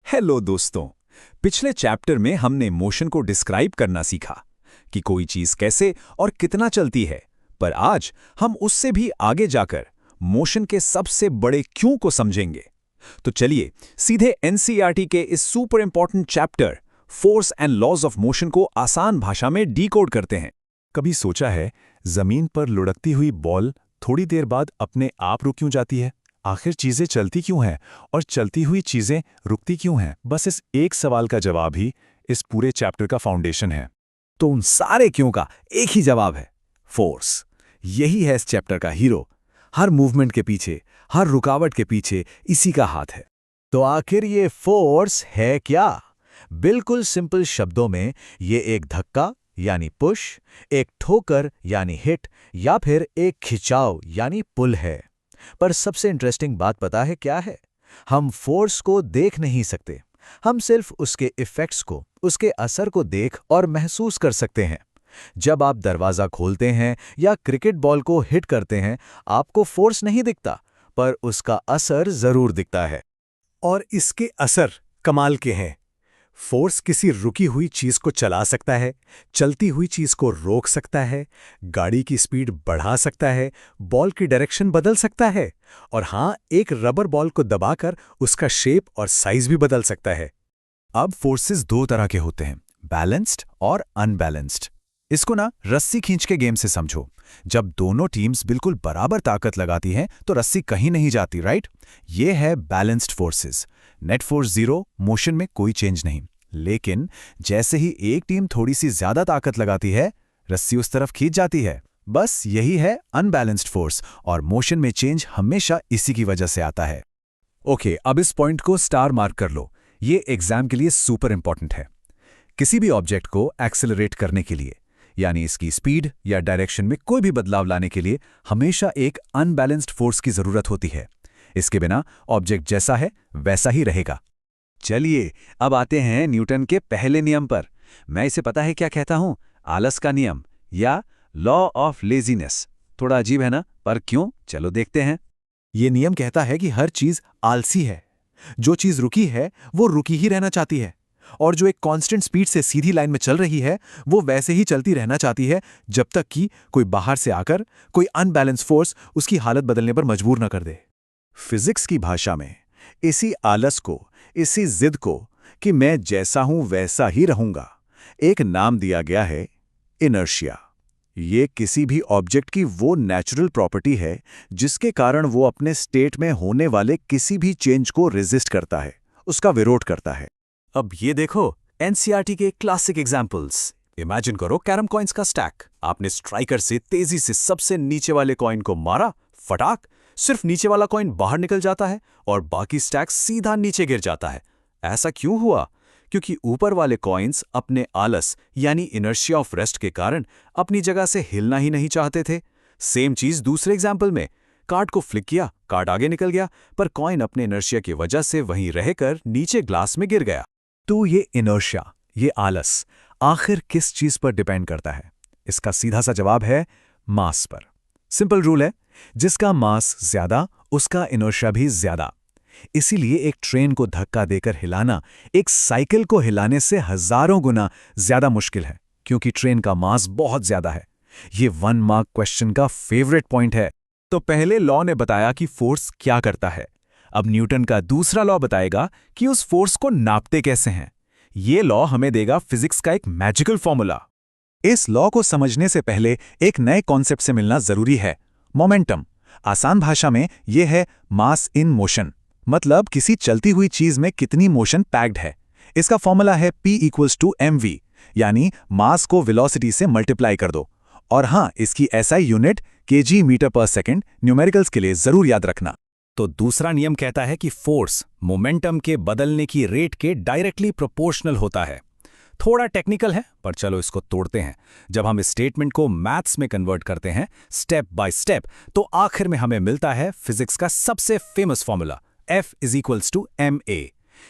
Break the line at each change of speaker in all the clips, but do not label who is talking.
Hello दोस्तों। पिछले chapter में हमने मोशन को डिस्क्राइब करना सीखा कि कोई चीज कैसे और कितना चलती है, पर आज हम उससे भी आगे जाकर मोशन के सबसे बड़े क्यों को समझेंगे। तो चलिए सीधे एनसीईआरटी के इस super important chapter force and laws of motion को आसान भाषा में डीकोड करते हैं।
कभी सोचा है जमीन पर लुढ़कती हुई बॉल थोड़ी देर बाद अपने आप रुक क्यों जाती है? आखिर चीजें चलती क्यों हैं और चलती हुई चीजें रुकती क्यों हैं? बस इस एक सवाल का जवाब ही इस पूरे चैप्टर का फाउंडेशन है।
तो उन सारे क्यों का एक ही जवाब है, फोर्स। यही है इस चैप्टर का हीरो। हर मूवमेंट के पीछे, हर रुकावट के पीछे इसी का हाथ है।
तो आखिर ये फोर्स है क्या? बिल्कुल सिंपल शब्दों में ये एक धक्का यानी पुश, एक ठोकर यानी हिट या फिर एक खिंचाव यानी पुल है। पर सबसे इंटरेस्टिंग बात पता है क्या है? हम फोर्स को देख नहीं सकते। हम सिर्फ उसके इफ़ेक्ट्स को, उसके असर को देख और महसूस कर सकते हैं। जब आप दरवाज़ा खोलते हैं या क्रिकेट बॉल को हिट करते हैं, आपको फोर्स नहीं दिखता, पर उसका असर ज़रूर दिखता है।
और इसके असर कमाल के हैं। फोर्स किसी रुकी हुई चीज को चला सकता है, चलती हुई चीज को रोक सकता है, गाड़ी की स्पीड बढ़ा सकता है, बॉल की डायरेक्शन बदल सकता है और हाँ, एक रबर बॉल को दबाकर उसका शेप और साइज भी बदल सकता है।
अब फोर्सेस दो तरह के होते हैं, बैलेंस्ड और अनबैलेंस्ड। इसको ना रस्सी खींच के गेम से समझो। जब दोनों टीम्स बिल्कुल बराबर ताकत लगाती हैं तो रस्सी कहीं नहीं जाती, राइट? ये है balanced forces. Net force 0, motion में कोई चेंज नहीं। लेकिन जैसे ही एक टीम थोड़ी सी ज्यादा ताकत लगाती है, रस्सी उस तरफ खींच जाती है। बस यही है अनबैलेंस्ड फोर्स, और मोशन में चेंज हमेशा इसी की वजह से आता है। ओके, अब इस पॉइंट को स्टार मार्क कर लो। ये एग्जाम के लिए सुपर इंपॉर्टेंट है। किसी भी ऑब्जेक्ट को एक्सेलरेट करने के लिए, यानी इसकी स्पीड या डायरेक्शन में कोई भी बदलाव लाने के लिए, हमेशा एक अनबैलेंस्ड फोर्स की जरूरत होती है। इसके बिना ऑब्जेक्ट जैसा है वैसा ही रहेगा। चलिए अब आते हैं न्यूटन के पहले नियम पर। मैं इसे पता है क्या कहता हूं, आलस का नियम या लॉ ऑफ लेजीनेस। थोड़ा अजीब है ना, पर क्यों, चलो देखते हैं।
ये नियम कहता है कि हर चीज आलसी है। जो चीज रुकी है वो रुकी ही रहना चाहती है, और जो एक कांस्टेंट स्पीड से सीधी लाइन में चल रही है वो वैसे ही चलती रहना चाहती है, जब तक कि कोई बाहर से आकर कोई अनबैलेंस फोर्स उसकी हालत बदलने पर मजबूर न कर दे।
फिजिक्स की भाषा में इसी आलस को, इसी जिद को कि मैं जैसा हूं वैसा ही रहूंगा, एक नाम दिया गया है इनर्शिया। ये किसी भी ऑब्जेक्ट की वो नेचुरल प्रॉपर्टी है जिसके कारण वो अपने स्टेट में होने वाले किसी भी चेंज को रेजिस्ट करता है, उसका विरोध करता है।
अब ये देखो एनसीईआरटी के क्लासिक एग्जाम्पल्स। इमेजिन करो कैरम कॉइन्स का स्टैक। आपने स्ट्राइकर से तेजी से सबसे नीचे वाले कॉइन को मारा, फटाक, सिर्फ नीचे वाला कॉइन बाहर निकल जाता है और बाकी स्टैक सीधा नीचे गिर जाता है। ऐसा क्यों हुआ? क्योंकि ऊपर वाले कॉइन्स अपने आलस यानी इनर्शिया ऑफ रेस्ट के कारण अपनी जगह से हिलना ही नहीं चाहते थे। सेम चीज दूसरे एग्जाम्पल में, कार्ड को फ्लिक किया, कार्ड आगे निकल गया, पर कॉइन अपने इनर्शिया की वजह से वहीं रहकर नीचे ग्लास में गिर गया।
तो ये इनर्शिया, ये आलस आखिर किस चीज पर डिपेंड करता है? इसका सीधा सा जवाब है मास पर। सिंपल रूल है, जिसका मास ज्यादा उसका इनर्शिया भी ज्यादा। इसीलिए एक ट्रेन को धक्का देकर हिलाना एक साइकिल को हिलाने से हजारों गुना ज्यादा मुश्किल है, क्योंकि ट्रेन का मास बहुत ज्यादा है। ये 1 मार्क क्वेश्चन का फेवरेट पॉइंट है।
तो पहले लॉ ने बताया कि फोर्स क्या करता है। अब न्यूटन का दूसरा लॉ बताएगा कि उस फोर्स को नापते कैसे हैं। ये लॉ हमें देगा फिजिक्स का एक मैजिकल फॉर्मूला। इस लॉ को समझने से पहले एक नए कॉन्सेप्ट से मिलना जरूरी है, मोमेंटम। आसान भाषा में यह है मास इन मोशन, मतलब किसी चलती हुई चीज में कितनी मोशन पैक्ड है। इसका फॉर्मूला है P=mv, यानी मास को वेलोसिटी से मल्टीप्लाई कर दो। और हां, इसकी एसआई यूनिट kg मीटर पर सेकंड न्यूमेरिकल्स के लिए जरूर याद रखना। तो दूसरा नियम कहता है कि फोर्स मोमेंटम के बदलने की रेट के डायरेक्टली प्रोपोर्शनल होता है। थोड़ा टेक्निकल है, पर चलो इसको तोड़ते हैं। जब हम इस स्टेटमेंट को मैथ्स में कन्वर्ट करते हैं स्टेप बाय स्टेप, तो आखिर में हमें मिलता है फिजिक्स का सबसे फेमस फॉर्मूला, F=ma,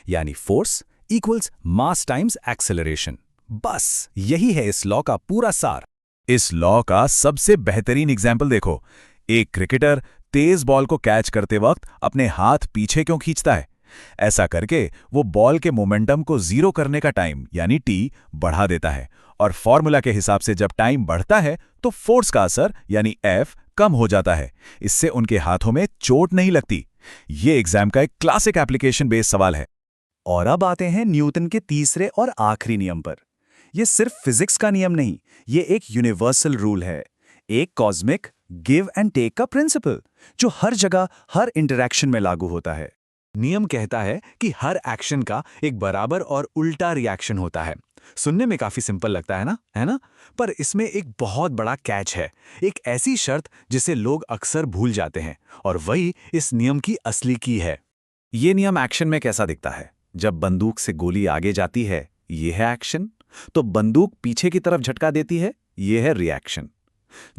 यानी फोर्स इक्वल्स मास टाइम्स एक्सेलरेशन। बस यही है इस लॉ का पूरा सार।
इस लॉ का सबसे बेहतरीन एग्जाम्पल देखो। एक क्रिकेटर तेज बॉल को कैच करते वक्त अपने हाथ पीछे क्यों खींचता है?
ऐसा करके वो बॉल के मोमेंटम को जीरो करने का टाइम यानी टी बढ़ा देता है, और फॉर्मूला के हिसाब से जब टाइम बढ़ता है तो फोर्स का असर यानी एफ कम हो जाता है। इससे उनके हाथों में चोट नहीं लगती। ये एग्जाम का एक क्लासिक एप्लीकेशन बेस्ड सवाल है।
और अब आते हैं न्यूटन के तीसरे और आखिरी नियम पर। यह सिर्फ फिजिक्स का नियम नहीं, ये एक यूनिवर्सल रूल है, एक कॉस्मिक गिव एंड टेक का प्रिंसिपल जो हर जगह हर इंटरैक्शन में लागू होता है। नियम कहता है कि हर एक्शन का एक बराबर और उल्टा रिएक्शन होता है। सुनने में काफी सिंपल लगता है ना? पर इसमें एक बहुत बड़ा कैच है, एक ऐसी शर्त जिसे लोग अक्सर भूल जाते हैं, और वही इस नियम की असली की है।
ये नियम एक्शन में कैसा दिखता है? जब बंदूक से गोली आगे जाती है, ये है एक्शन। तो बंदूक पीछे की तरफ झटका देती है, ये है रिएक्शन।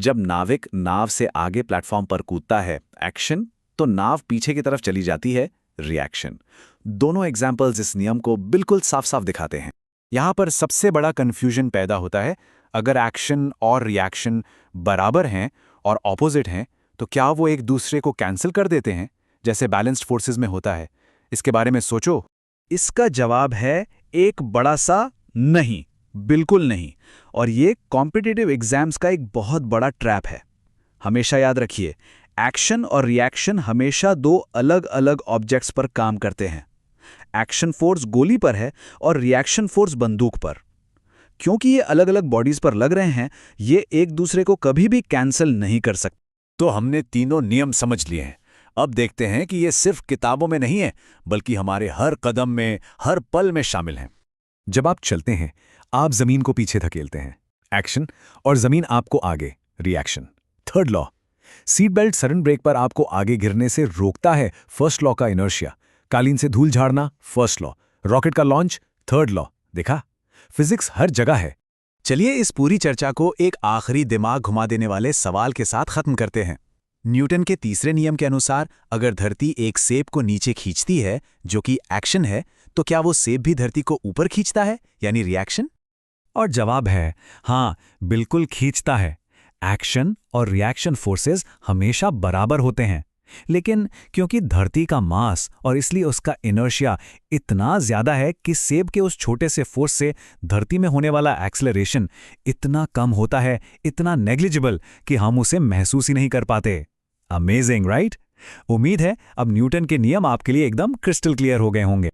जब नाविक नाव से आगे प्लेटफॉर्म पर कूदता है, एक्शन। तो नाव पीछे की तरफ चली जाती है, रिएक्शन। दोनों एग्जाम्पल्स इस नियम को बिल्कुल साफ साफ दिखाते हैं।
यहां पर सबसे बड़ा कंफ्यूजन पैदा होता है, अगर एक्शन और रिएक्शन बराबर हैं और ऑपोजिट हैं, तो क्या वो एक दूसरे को कैंसिल कर देते हैं, जैसे बैलेंस्ड फोर्सेस में होता है? इसके बारे में सोचो। इसका जवाब है एक बड़ा सा नहीं, बिल्कुल नहीं। और ये कॉम्पिटिटिव एग्जाम्स का एक बहुत बड़ा ट्रैप है। हमेशा याद रखिए, एक्शन और रिएक्शन हमेशा दो अलग अलग ऑब्जेक्ट्स पर काम करते हैं। एक्शन फोर्स गोली पर है और रिएक्शन फोर्स बंदूक पर। क्योंकि ये अलग अलग बॉडीज पर लग रहे हैं, ये एक दूसरे को कभी भी कैंसिल नहीं कर सकते।
तो हमने तीनों नियम समझ लिए हैं। अब देखते हैं कि ये सिर्फ किताबों में नहीं है, बल्कि हमारे हर कदम में, हर पल में शामिल हैं।
जब आप चलते हैं, आप जमीन को पीछे धकेलते हैं, एक्शन, और जमीन आपको आगे, reaction. Third law, seat belt sudden brake पर आपको आगे गिरने से रोकता है, फर्स्ट लॉ का इनर्शिया। कालीन से धूल झाड़ना, फर्स्ट लॉ। रॉकेट का लॉन्च, थर्ड लॉ। देखा, फिजिक्स हर जगह है। चलिए इस पूरी चर्चा को एक आखिरी दिमाग घुमा देने वाले सवाल के साथ खत्म करते हैं। न्यूटन के तीसरे नियम के अनुसार अगर धरती एक सेब को नीचे खींचती है, जो कि एक्शन है, तो क्या वो सेब भी धरती को ऊपर खींचता है, यानी रिएक्शन? और जवाब है हाँ, बिल्कुल खींचता है। एक्शन और रिएक्शन फोर्सेस हमेशा बराबर होते हैं, लेकिन क्योंकि धरती का मास और इसलिए उसका इनर्शिया इतना ज्यादा है कि सेब के उस छोटे से फोर्स से धरती में होने वाला एक्सेलरेशन इतना कम होता है, इतना नेग्लिजिबल, कि हम उसे महसूस ही नहीं कर पाते। Amazing, right? उम्मीद है अब न्यूटन के नियम आपके लिए एकदम क्रिस्टल क्लियर हो गए होंगे।